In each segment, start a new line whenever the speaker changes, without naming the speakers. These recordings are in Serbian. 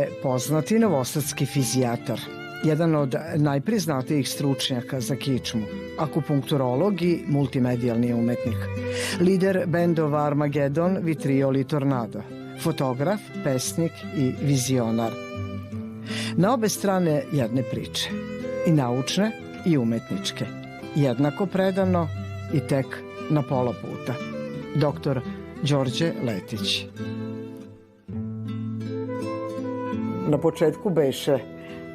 je poznati novosadski fizijatar, jedan od najpriznatijih stručnjaka za kičmu, akupunkturolog i multimedijalni umetnik, lider bendova Armagedon, Vitriol i Tornado, fotograf, pesnik i vizionar. Na obe strane jedne priče, i naučne i umetničke, jednako predano i tek na pola puta. Doktor Đorđe Letić. Na početku beše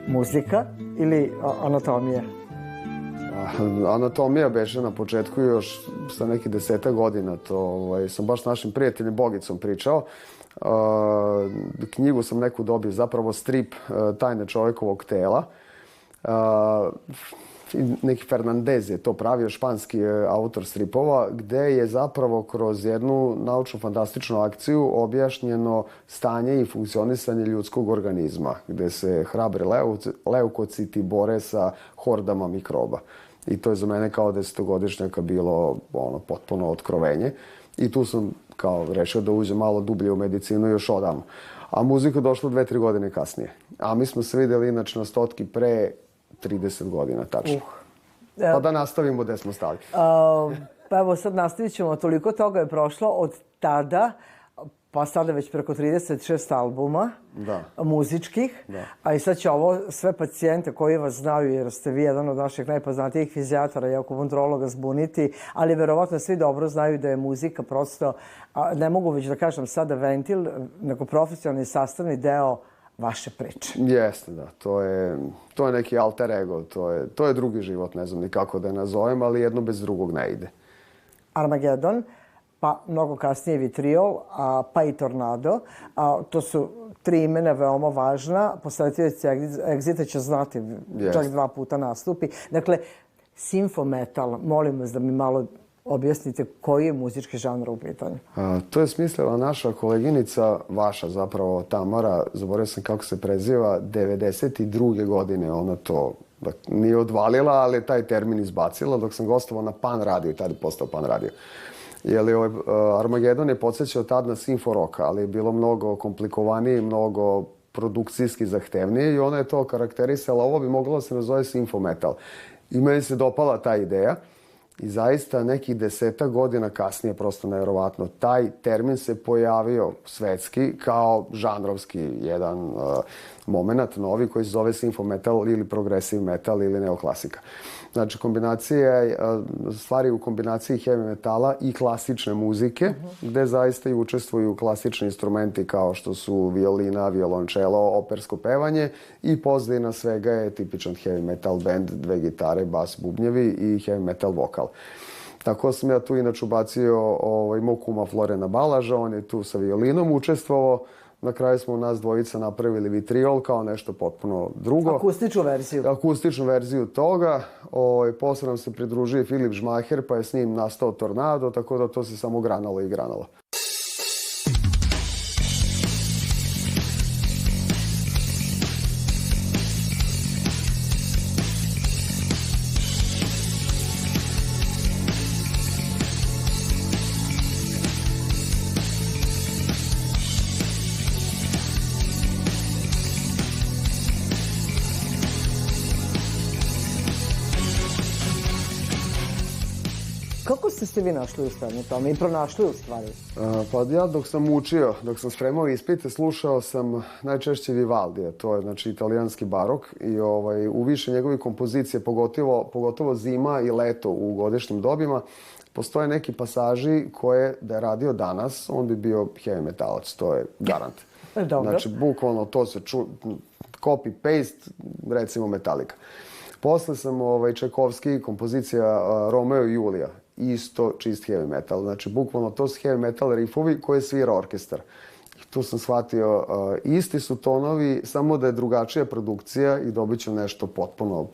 muzika ili anatomija?
Anatomija beše na početku još sa nekih 10 godina. To sam baš s našim prijateljem Bogicom pričao. Knjigu sam neku dobio, zapravo strip Tajne čovekovog tela. Neki Fernandez je to pravio, španski autor stripova, gde je zapravo kroz jednu naučno-fantastičnu akciju objašnjeno stanje i funkcionisanje ljudskog organizma, gde se hrabri leukociti bore sa hordama mikroba. I to je za mene kao 10-godišnjaka bilo potpuno otkrovenje. I tu sam kao rešio da uđem malo dublje u medicinu još odavno. A muzika došla 2-3 godine kasnije. A mi smo se videli inače na Stotki pre 30 godina, tačno. Pa da nastavimo gde smo stali.
Pa evo sad nastavit ćemo. Toliko toga je prošlo od tada, pa sada već preko 36 albuma muzičkih. A i sad će ovo sve pacijente koji vas znaju, jer ste vi jedan od naših najpoznatijih fizijatara i akupunkturologa, zbuniti, ali verovatno svi dobro znaju da je muzika prosto, ne mogu već da kažem sada ventil, nego profesionalni sastavni deo vaše priče.
Jeste, da. To je neki alter ego. To je drugi život, ne znam ni kako da je nazovem, ali jedno bez drugog ne ide.
Armagedon, pa mnogo kasnije Vitriol, pa i Tornado. To su 3 imena veoma važna. Posletioci Exita će znati, čak 2 puta nastupi. Dakle, simfometal, molim vas da mi malo objasnite koji je muzički žanr u pitanju.
To je smislila naša koleginica, vaša zapravo, Tamara, zaboravio sam kako se preziva, 92. godine. Ona to nije odvalila, ali je taj termin izbacila dok sam gostovao na Pan radio i tada je postao Pan radio. Armagedon je podsjećao tad na simfo roka, ali je bilo mnogo komplikovanije, mnogo produkcijski zahtevnije i ona je to karakterisala. Ovo bi moglo da se nazove simfo metal. I meni se dopala ta ideja. I zaista nekih 10 godina kasnije, prosto nevjerovatno, taj termin se pojavio svetski kao žanrovski jedan moment novi koji se zove simfo metal ili progresiv metal ili neoklasika. Znači, stvari u kombinaciji heavy metala i klasične muzike, gde zaista i učestvuju klasični instrumenti kao što su violina, violončelo, opersko pevanje i pozadina svega je tipičan heavy metal band, 2 gitare, bas, bubnjevi i heavy metal vokal. Tako sam ja tu inače ubacio mog kuma Florena Balaža, on je tu sa violinom učestvovao. Na kraju smo nas dvojica napravili Vitriol kao nešto potpuno drugo.
Akustičnu verziju.
Akustičnu verziju toga. Posle nam se pridružio Filip Žmaher, pa je s njim nastao Tornado, tako da to se samo granalo i granalo.
Kako ste se vi našli u svemu tome i pronašli u stvari?
Pa ja dok sam učio, dok sam spremao ispite, slušao sam najčešće Vivaldija. To je znači italijanski barok i u više njegovih kompozicije, pogotovo zima i leto u godišnjim dobima, postoje neki pasaži koje da je radio danas, on bi bio heavy metalac, to je garant.
Dobro.
Znači, bukvalno to se copy-paste, recimo Metallica. Posle sam Čajkovski, kompozicija Romeo i Julija, isto čist heavy metal. Znači, bukvalno to su heavy metal riffovi koje svira orkestar. I tu sam shvatio, isti su tonovi, samo da je drugačija produkcija i dobit ću nešto potpuno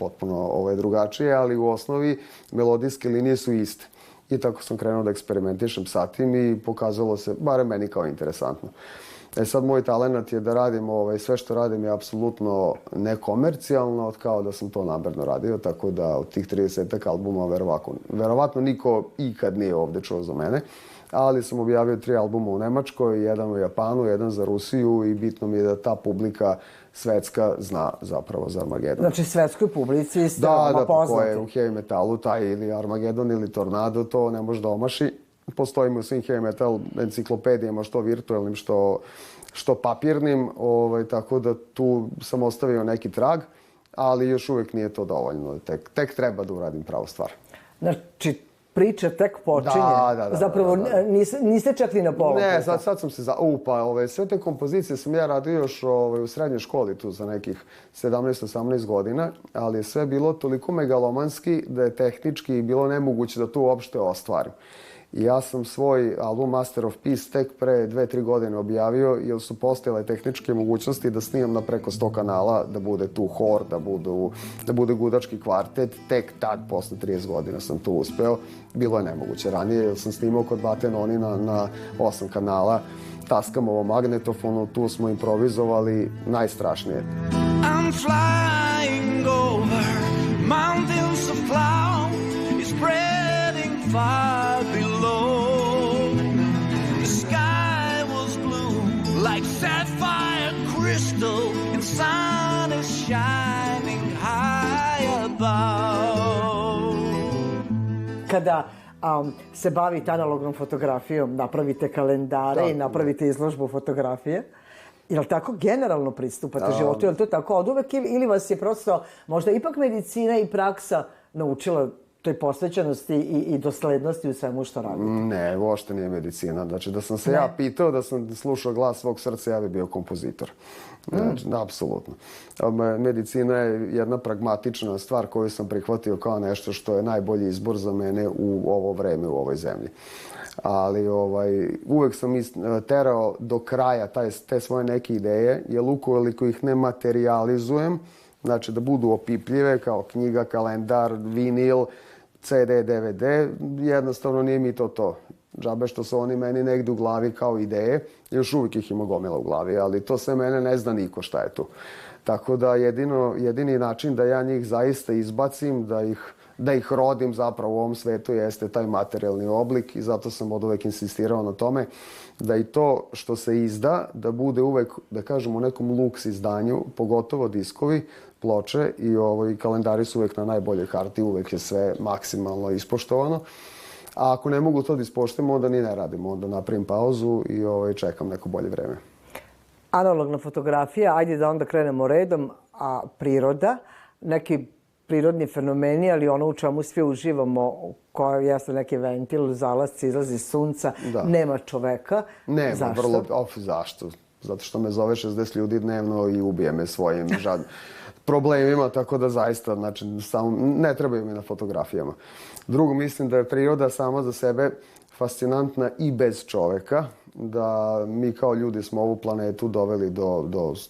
drugačije, ali u osnovi melodijske linije su iste. I tako sam krenuo da eksperimentišem sa tim i pokazalo se, barem meni, kao interesantno. Sad, moj talent je da radim, sve što radim je apsolutno nekomercijalno, kao da sam to namerno radio, tako da od tih 30 albuma verovatno niko ikad nije ovde čuo za mene. ali sam objavio 3 albuma u Nemačkoj, jedan u Japanu, jedan za Rusiju i bitno mi je da ta publika svetska zna zapravo za Armagedon.
Znači svetskoj publici ste poznati.
Da, ko je u heavy metalu, taj ili Armagedon ili Tornado, to ne može da omaši. Postojimo u svim heavy metal enciklopedijama, što virtualnim, što papirnim, tako da tu sam ostavio neki trag, ali još uvijek nije to dovoljno. Tek treba da uradim pravu stvar.
Znači, priča tek počinje.
Da.
Zapravo, niste čak ni na pola.
Ne, sad sam se sve te kompozicije sam ja radio još u srednjoj školi tu za nekih 17-18 godina, ali je sve bilo toliko megalomanski da je tehnički bilo nemoguće da to uopšte ostvarim. I ja sam svoj album Master of Peace tek pre 2-3 godine objavio, jer su postojale tehničke mogućnosti da snimam na preko 100 kanala, da bude tu hor, da bude gudački kvartet. Tek tad, posle 30 godina sam to uspeo. Bilo je nemoguće ranije, jer sam snimao kod Bate Noni na 8 kanala, taskam ovo magnetofonu, tu smo improvizovali najstrašnije. I'm flying over mountains of cloud, it's spreading far below. The sky was blue like sapphire crystal and sun is shining high above. Kada se bavite analognom fotografijom, napravite kalendare i napravite izložbu fotografije, je li tako generalno pristupate životu? Je li to tako od uvek ili vas je prosto možda ipak medicina i praksa naučila toj posvećenosti i doslednosti u svemu što radite? Ne, uopšte nije medicina. Znači, da sam se ja pitao, da sam slušao glas svog srca, ja bi bio kompozitor. Znači, apsolutno. Medicina je jedna pragmatična stvar koju sam prihvatio kao nešto što je najbolji izbor za mene u ovo vreme, u ovoj zemlji. Ali uvek sam terao do kraja te svoje neke ideje, jer ukoliko ih ne materializujem, znači da budu opipljive kao knjiga, kalendar, vinil, CD, DVD, jednostavno nije mi to. Džabe što su oni meni negdje u glavi kao ideje, još uvijek ih ima gomila u glavi, ali to sve mene ne zna niko šta je tu. Tako da jedini način da ja njih zaista izbacim, da ih rodim zapravo u ovom svetu jeste taj materijalni oblik i zato sam od uvek insistirao na tome da i to što se izda, da bude uvek, da kažem, u nekom luks izdanju, pogotovo diskovi, ploče i kalendari su uvek na najboljoj harti, uvek je sve maksimalno ispoštovano. A ako ne mogu to da ispoštujem, onda ni ne radim, onda napravim pauzu i čekam neko bolje vreme.
Analogna fotografija, ajde da onda krenemo redom, a priroda, neki prirodni fenomeni, ali ono u čemu svi uživamo, koja jeste neki ventil, zalasci, izlazi sunca, nema čoveka.
Nema,
zašto?
Zašto? Zato što me zove 60 ljudi dnevno i ubije me svojim problemima, tako da zaista, znači, ne trebaju mi na fotografijama. Drugo, mislim da je priroda sama za sebe fascinantna i bez čoveka, da mi kao ljudi smo ovu planetu doveli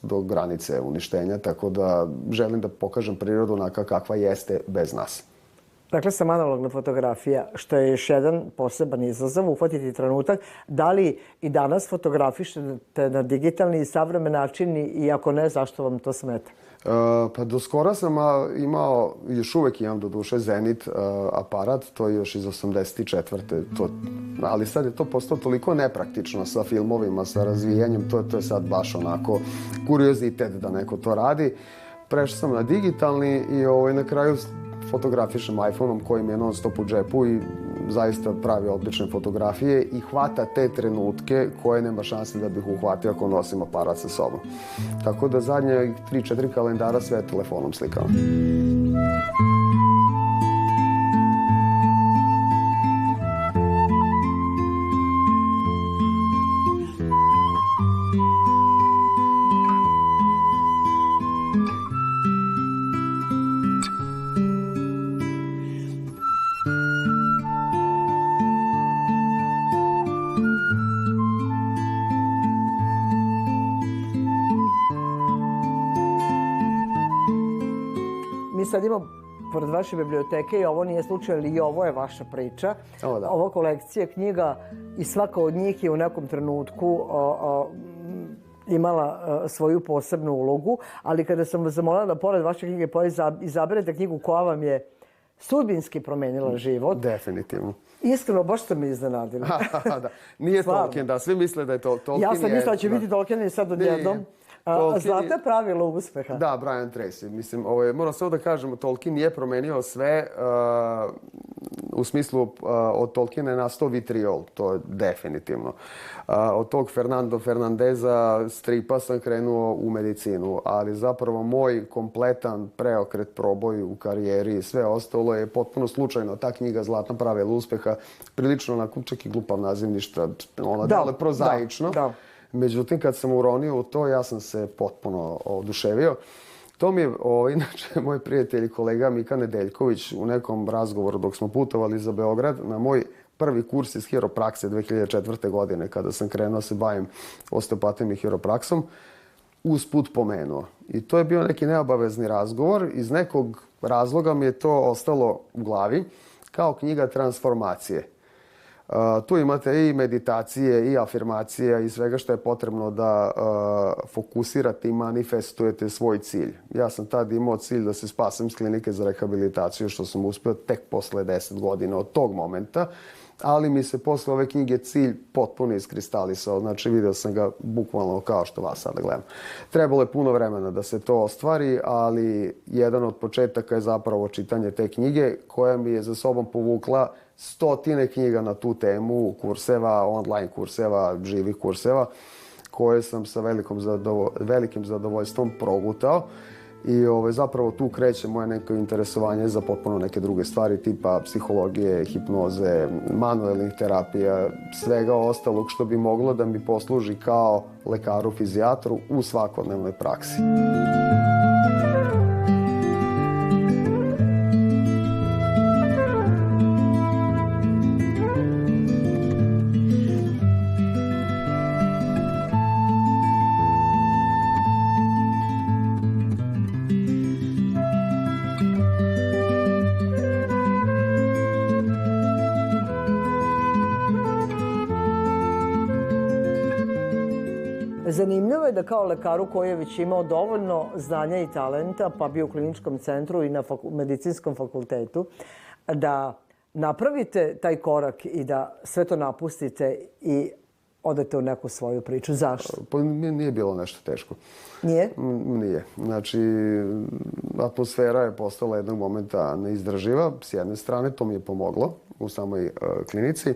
do granice uništenja, tako da želim da pokažem prirodu onaka kakva jeste bez nas.
Dakle, sam analogna fotografija, što je još jedan poseban izazov, uhvatiti trenutak. Da li i danas fotografišete na digitalni i savremen način i ako ne, zašto vam to smeta?
Pa do skora sam imao, još uvek imam do duše Zenit aparat, to je još iz 84. Ali sad je to postalo toliko nepraktično sa filmovima, sa razvijanjem, to je sad baš onako kuriozitet da neko to radi. Prešao sam na digitalni i na kraju fotografišem iPhone-om koji mi je non stop u džepu i zaista pravi odlične fotografije i hvata te trenutke koje nema šanse da bih uhvatio ako nosim aparat sa sobom. Tako da zadnje 3-4 kalendara sve telefonom slikam.
Sad imam pored vaše biblioteke i ovo nije slučaj, ali i ovo je vaša priča. Ova kolekcija knjiga i svaka od njih je u nekom trenutku imala svoju posebnu ulogu, ali kada sam vas zamolila da pored vaše knjige izaberete knjigu koja vam je sudbinski promenila život.
Definitivno.
Iskreno, baš ste me iznenadili.
Da. Nije Tolkien, da. Svi misle da je Tolkien.
Ja sam mislila da će biti Tolkien i sad odjednom. Znate pravilo uspeha?
Da, Brian Tracy. Mislim, moram samo da kažem, Tolkien je promenio sve u smislu od Tolkiena je nastao vitriol, to je definitivno. Od tog Fernando Fernandeza stripa sam krenuo u medicinu, ali zapravo moj kompletan preokret, proboj u karijeri i sve ostalo je potpuno slučajno. Ta knjiga Zlatna pravila uspeha, prilično onako čak i glupav naziv, ništa, ona dele prozaično.
Da.
Međutim, kad sam uronio u to, ja sam se potpuno oduševio. To mi je, inače, moj prijatelj i kolega Mika Nedeljković u nekom razgovoru dok smo putovali za Beograd na moj prvi kurs iz hiroprakse 2004. godine, kada sam krenuo se bavim osteopatijom i hiropraksom, usput pomenuo. I to je bio neki neobavezni razgovor. Iz nekog razloga mi je to ostalo u glavi kao knjiga transformacije. Tu imate i meditacije, i afirmacije, i svega što je potrebno da fokusirate i manifestujete svoj cilj. Ja sam tad imao cilj da se spasem s klinike za rehabilitaciju, što sam uspio tek posle 10 godina od tog momenta, ali mi se posle ove knjige cilj potpuno iskristalisao. Znači, video sam ga bukvalno kao što vas sada gledam. Trebalo je puno vremena da se to ostvari, ali jedan od početaka je zapravo čitanje te knjige, koja mi je za sobom povukla stotine knjiga na tu temu, kurseva, online kurseva, živih kurseva, koje sam sa velikim zadovoljstvom progutao. I zapravo tu kreće moje neko interesovanje za potpuno neke druge stvari, tipa psihologije, hipnoze, manuelnih terapija, svega ostalog što bi moglo da mi posluži kao lekaru, fizijatru u svakodnevnoj praksi.
Zanimljivo je da kao lekaru koji je već imao dovoljno znanja i talenta, pa bio u kliničkom centru i na medicinskom fakultetu, da napravite taj korak i da sve to napustite i odete u neku svoju priču. Zašto?
Pa nije bilo nešto teško.
Nije?
Nije. Znači, atmosfera je postala jednog momenta neizdrživa. S jedne strane, to mi je pomoglo u samoj klinici.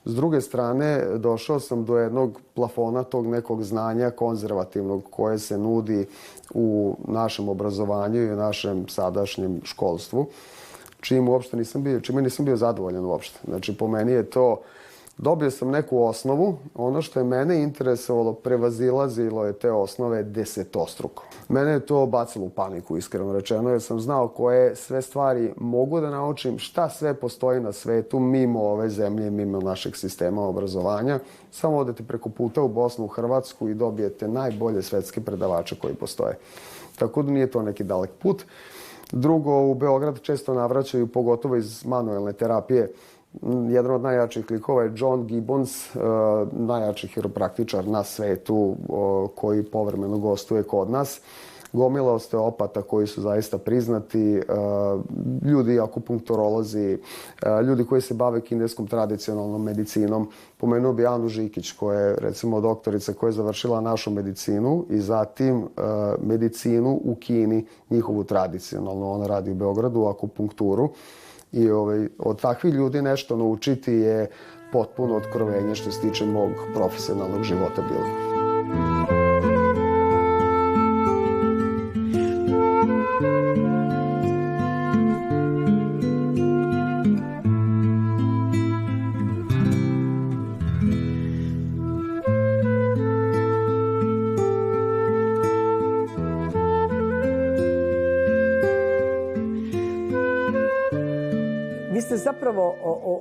S druge strane, došao sam do jednog plafona tog nekog znanja konzervativnog koje se nudi u našem obrazovanju i u našem sadašnjem školstvu, čime nisam bio zadovoljan uopšte. Znači, po meni je to, dobio sam neku osnovu, ono što je mene interesovalo, prevazilazilo je te osnove desetostruko. Mene je to bacilo u paniku, iskreno rečeno, jer sam znao koje sve stvari mogu da naučim, šta sve postoji na svetu mimo ove zemlje, mimo našeg sistema obrazovanja. Samo odete preko puta u Bosnu, u Hrvatsku i dobijete najbolje svetske predavače koji postoje. Tako da nije to neki dalek put. Drugo, u Beograd često navraćaju, pogotovo iz manuelne terapije. Jedan od najjačih likova je John Gibbons, najjači hiropraktičar na svetu koji povremeno gostuje kod nas. Gomila osteopata koji su zaista priznati, ljudi akupunkturolozi, ljudi koji se bave kineskom tradicionalnom medicinom. Pomenuo bi Anu Žikić, koja je recimo doktorica koja je završila našu medicinu i zatim medicinu u Kini, njihovu tradicionalnu. Ona radi u Beogradu, akupunkturu. I od takvih ljudi nešto naučiti je potpuno otkrovenje što se tiče mog profesionalnog života bilo.
Vi ste zapravo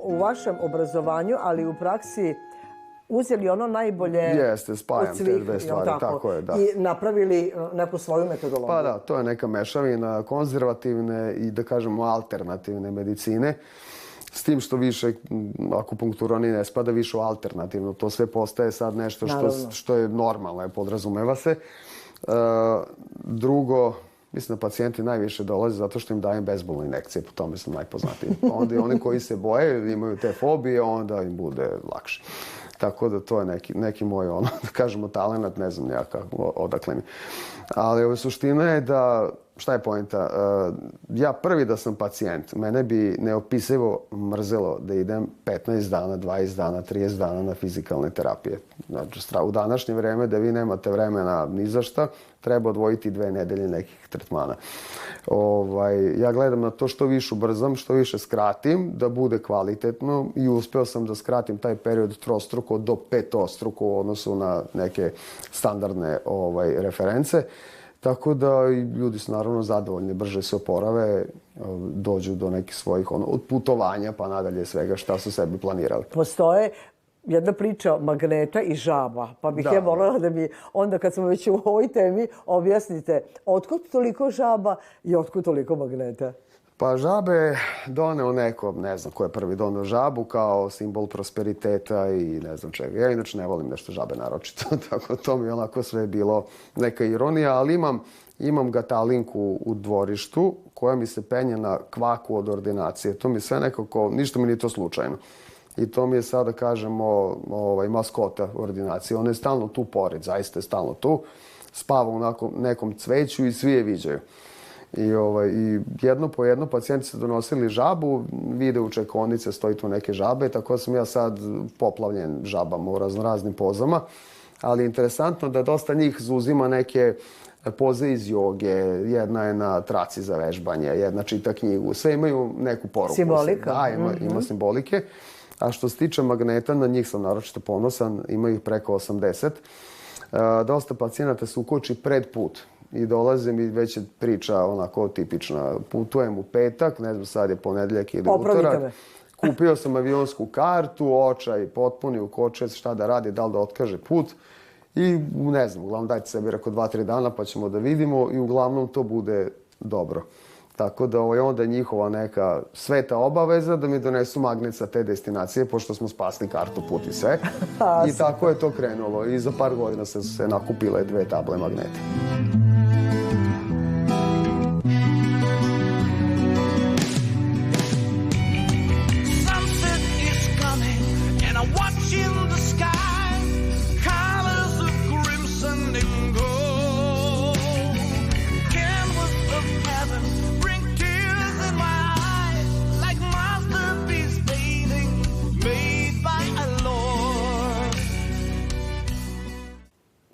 u vašem obrazovanju, ali i u praksi uzeli ono najbolje
Jeste, spajam te dve stvari, tako je, da.
I napravili neku svoju metodologiju.
Pa da, to je neka mešavina konzervativne i da kažemo alternativne medicine. S tim što više akupunktura ni ne spada više u alternativno. To sve postaje sad nešto što je normalno, podrazumeva se. Drugo, mislim da pacijenti najviše dolaze zato što im dajem bezbolne injekcije, po tome sam najpoznatiji. Onda i oni koji se boje ili imaju te fobije, onda im bude lakše. Tako da to je neki moj, da kažemo, talenat, ne znam ja odakle mi. Ali suština je da, šta je poenta? Ja prvi da sam pacijent, mene bi neopisivo mrzelo da idem 15 dana, 20 dana, 30 dana na fizikalne terapije. Znači, u današnje vreme da vi nemate vremena ni za šta, treba odvojiti 2 nedelje nekih tretmana. Ja gledam na to što više ubrzam, što više skratim, da bude kvalitetno i uspeo sam da skratim taj period trostruko do petostruko u odnosu na neke standardne reference. Tako da ljudi su naravno zadovoljni, brže se oporave, dođu do nekih svojih od putovanja pa nadalje svega šta su sebi planirali.
Postoje jedna priča magneta i žaba, pa bih ja voljela da mi onda kad smo već u ovoj temi objasnite otkud toliko žaba i otkud toliko magneta.
Pa žabe doneo neko, ne znam ko je prvi doneo žabu kao simbol prosperiteta i ne znam čega. Ja inače ne volim nešto žabe naročito, tako to mi onako sve bilo neka ironija, ali imam gatalinku u dvorištu koja mi se penje na kvaku od ordinacije. To mi sve nekako, ništa mi nije to slučajno. I to mi je sada, kažemo, maskota ordinacije. Ona je stalno tu pored, zaista je stalno tu. Spava u nekom cveću i svi je viđaju. I jedno po jedno pacijenti su donosili žabu, vide u čekonice, stoji tu neke žabe, tako sam ja sad poplavljen žabama u raznoraznim pozama. Ali je interesantno da dosta njih zauzima neke poze iz joge, jedna je na traci za vežbanje, jedna čita knjigu, sve imaju neku poruku.
Simbolika.
Da, ima simbolike. A što se tiče magneta, na njih sam naročito ponosan, ima ih preko 80. Dosta pacijenata se ukoči pred put i dolaze mi već je priča onako tipična. Putujem u petak, ne znam, sad je ponedeljak ili utorak. Kupio sam avionsku kartu, očaj potpuni u kočec, šta da radi, da li da otkaže put. I ne znam, uglavnom dajte sebi reko 2-3 dana pa ćemo da vidimo i uglavnom to bude dobro. Tako da onda je njihova neka sveta obaveza da mi donesu magnet sa te destinacije, pošto smo spasli kartu, put i sve. I tako je to krenulo. I za par godina su se nakupile 2 table magneta.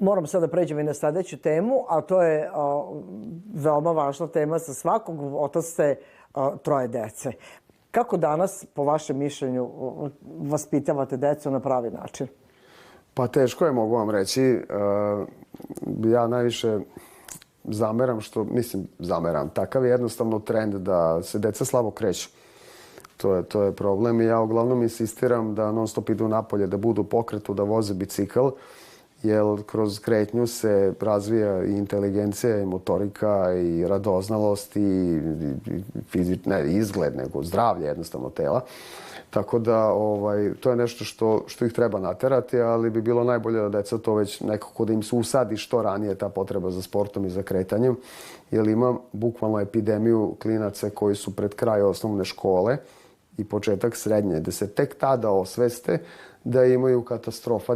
Moram sad da pređem i na sledeću temu, a to je veoma važna tema za svakog. Otac ste 3 dece. Kako danas, po vašem mišljenju, vaspitavate decu na pravi način?
Pa teško je, mogu vam reći. Ja najviše zameram. Takav je jednostavno trend da se deca slabo kreću. To je problem i ja uglavnom insistiram da non stop idu napolje, da budu u pokretu, da voze bicikl. Jer kroz kretnju se razvija i inteligencija, i motorika, i radoznalost, i izgled, nego zdravlje jednostavno tela. Tako da to je nešto što ih treba naterati, ali bi bilo najbolje da deca to već nekako da im se usadi što ranije ta potreba za sportom i za kretanjem. Jer imam bukvalno epidemiju klinaca koji su pred kraj osnovne škole i početak srednje, da se tek tada osveste da imaju katastrofa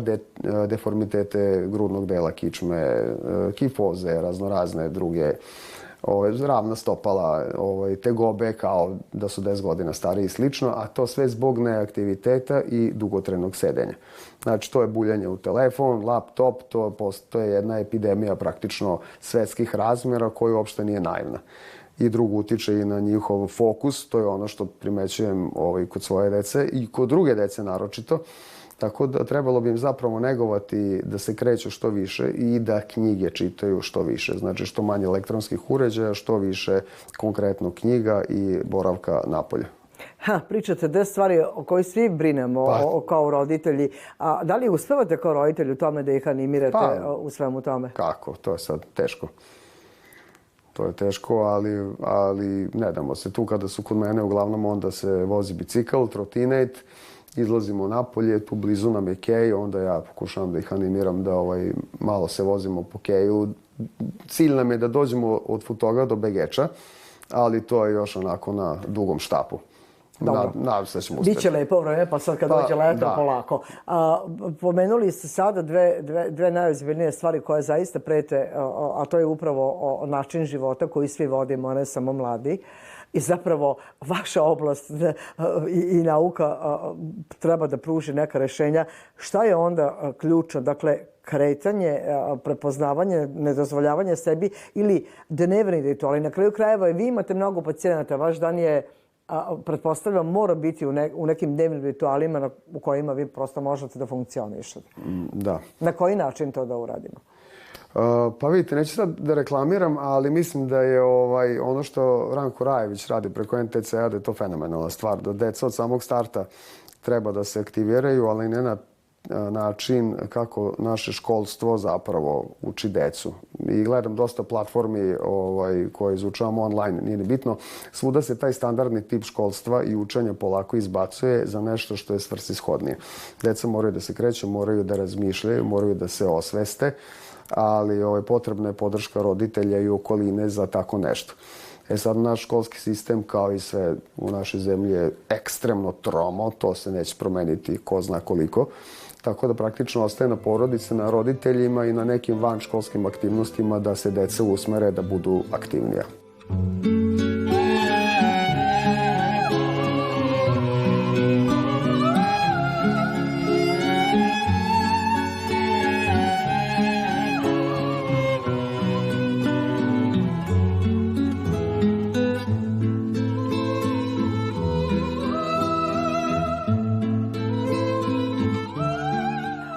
deformitete grudnog dela, kičme, kifoze, raznorazne druge, ravna stopala, tegobe kao da su 10 godina stariji i slično, a to sve zbog neaktiviteta i dugotrenog sedenja. Znači, to je buljanje u telefon, laptop, to je jedna epidemija praktično svetskih razmjera koja uopšte nije naivna. I drugo, utiče i na njihov fokus, to je ono što primećujem kod svoje dece i kod druge dece naročito. Tako da trebalo bi im zapravo negovati da se kreću što više i da knjige čitaju što više. Znači što manje elektronskih uređaja, što više konkretno knjiga i boravka napolje.
Pričate 2 stvari o kojoj svi brinemo kao roditelji. A da li uspevate kao roditelji u tome da ih animirate u svemu tome?
Kako? To je sad teško. To je teško, ali ne damo se. Tu kada su kod mene, uglavnom onda se vozi bicikl, trotinet, izlazimo napolje, tu blizu nam je kej, onda ja pokušavam da ih animiram da malo se vozimo po keju, Cilj nam je da dođemo od Futoga do Begeča, ali to je još onako na dugom štapu. Nadam se da ćemo uspjeti.
Biće lepo vreme, pa sad kad dođe leto polako. Pomenuli ste sada dve najozbiljnije stvari koje zaista prete, a to je upravo način života koji svi vodimo, a ne samo mladi. I zapravo vaša oblast i nauka treba da pruži neka rešenja. Šta je onda ključno? Dakle, kretanje, prepoznavanje, nedozvoljavanje sebi ili dnevni rituali. Na kraju krajeva vi imate mnogo pacijenata. Vaš dan je, pretpostavljam, mora biti u nekim dnevnim ritualima u kojima vi prosto možete da funkcionišete.
Da.
Na koji način to da uradimo?
Pa vidite, neću sad da reklamiram, ali mislim da je ono što Ranko Rajević radi preko NTC-a, da je to fenomenalna stvar. Da deca od samog starta treba da se aktiviraju, ali ne na način kako naše školstvo zapravo uči decu. I gledam dosta platformi koje izučavamo online, nije ni bitno. Svuda se taj standardni tip školstva i učenja polako izbacuje za nešto što je svrsishodnije. Deca moraju da se kreću, moraju da razmišljaju, moraju da se osveste, ali potrebna je podrška roditelja i okoline za tako nešto. Sad, naš školski sistem, kao i sve u našoj zemlji, je ekstremno tromo, to se neće promeniti ko zna koliko. Tako da praktično ostaje na porodice, na roditeljima i na nekim vanškolskim aktivnostima da se deca usmere da budu aktivnija.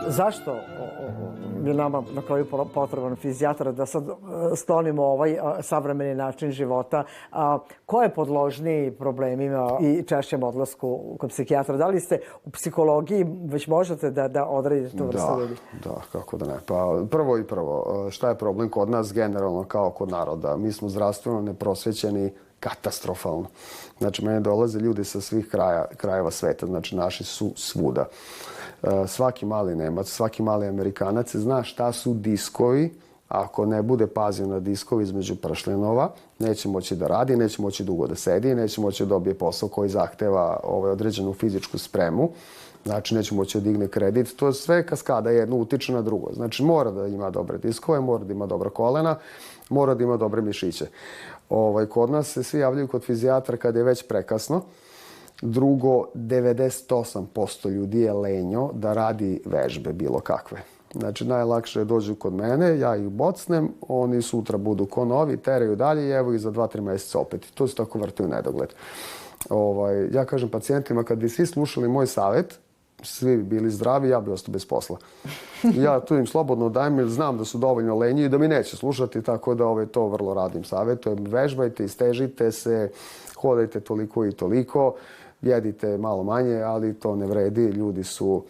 Zašto je nama na kraju potreban fizijatar da sad sklonimo ovaj savremeni način života? Ko je podložniji problemima i češćem odlasku kod psihijatra? Da li ste u psihologiji već možete da odredite tu vrstu ljudi?
Da, kako da ne. Pa prvo, šta je problem kod nas generalno kao kod naroda? Mi smo zdravstveno neprosvećeni katastrofalno. Znači, mene dolaze ljudi sa svih krajeva sveta, znači naši su svuda. Svaki mali Nemac, svaki mali Amerikanac zna šta su diskovi. Ako ne bude pazio na diskovi između pršljenova, neće moći da radi, neće moći dugo da sedi, neće moći da dobije posao koji zahteva određenu fizičku spremu. Znači, neće moći da digne kredit. To je sve kaskada, jedno utiče na drugo. Znači, mora da ima dobre diskove, mora da ima dobra kolena, mora da ima dobre mišiće. Kod nas se svi javljaju kod fizijatra kada je već prekasno. Drugo, 98% ljudi je lenjo da radi vežbe bilo kakve. Znači, najlakše je dođu kod mene, ja ih bocnem, oni sutra budu ko novi, teraju dalje i evo ih za 2-3 mjeseca opet. To se tako vrti u nedogled. Ja kažem pacijentima, kad bi svi slušali moj savjet, svi bi bili zdravi, ja bi ostao bez posla. Ja tu im slobodno dajem jer znam da su dovoljno lenji i da mi neće slušati, tako da to vrlo radim savjetujem. Vežbajte, istežite se, hodajte toliko i toliko, jedite malo manje, ali to ne vredi. Ljudi su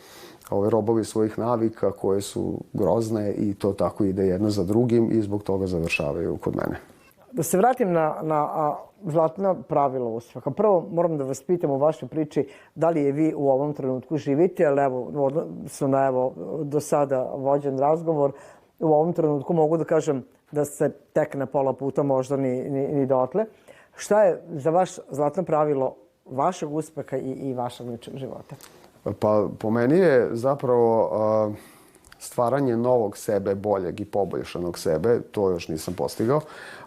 robovi svojih navika koje su grozne i to tako ide jedno za drugim i zbog toga završavaju kod mene.
Da se vratim na zlatno pravilo uspeha. Prvo moram da vas pitam u vašoj priči da li je vi u ovom trenutku živite, ali do sada vođen razgovor. U ovom trenutku mogu da kažem da ste tek na pola puta, možda ni dotle. Šta je za vaš zlatno pravilo vašeg uspeha i vašeg ličnog života?
Pa po meni je zapravo stvaranje novog sebe, boljeg i poboljšanog sebe, to još nisam postigao,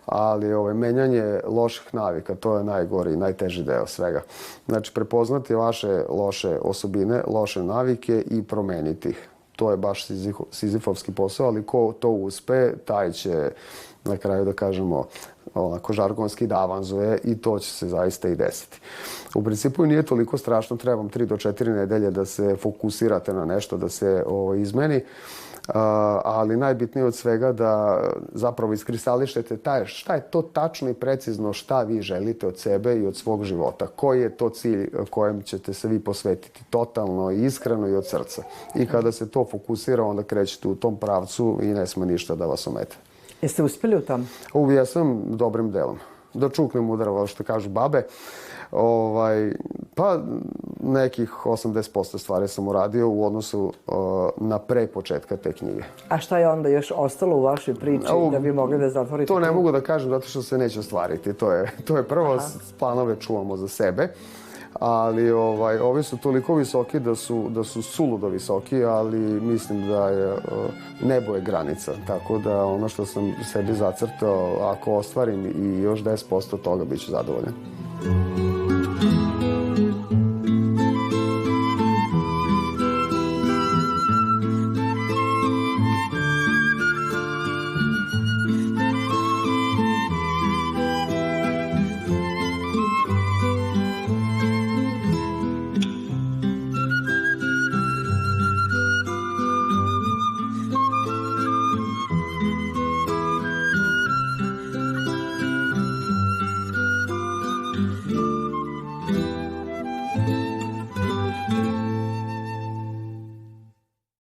ali menjanje loših navika, to je najgori i najteži deo svega. Znači, prepoznati vaše loše osobine, loše navike i promeniti ih. To je baš sizifovski posao, ali ko to uspe, taj će na kraju, da kažemo, onako žargonski da avanzuje i to će se zaista i desiti. U principu nije toliko strašno, trebam 3 do 4 nedelje da se fokusirate na nešto, da se izmeni, ali najbitnije od svega da zapravo iskristališete šta je to tačno i precizno šta vi želite od sebe i od svog života. Koji je to cilj kojem ćete se vi posvetiti totalno i iskreno i od srca. I kada se to fokusira, onda krećete u tom pravcu i ne sme ništa da vas omete.
Jeste uspeli u tom?
Ja sam dobrim delom. da čuknem udaralo, što kažu babe. Pa nekih 80% stvari sam uradio u odnosu na pre početka te knjige.
A šta je onda još ostalo u vašoj priči da bi mogli da zatvorite?
To ne mogu da kažem zato što se neće ostvariti. To je prvo, planove čuvamo za sebe. Ali ovi su toliko visoki da su suludo visoki, ali mislim da je nebo je granica. Tako da ono što sam sebi zacrtao, ako ostvarim i još 10% toga, bit ću zadovoljan.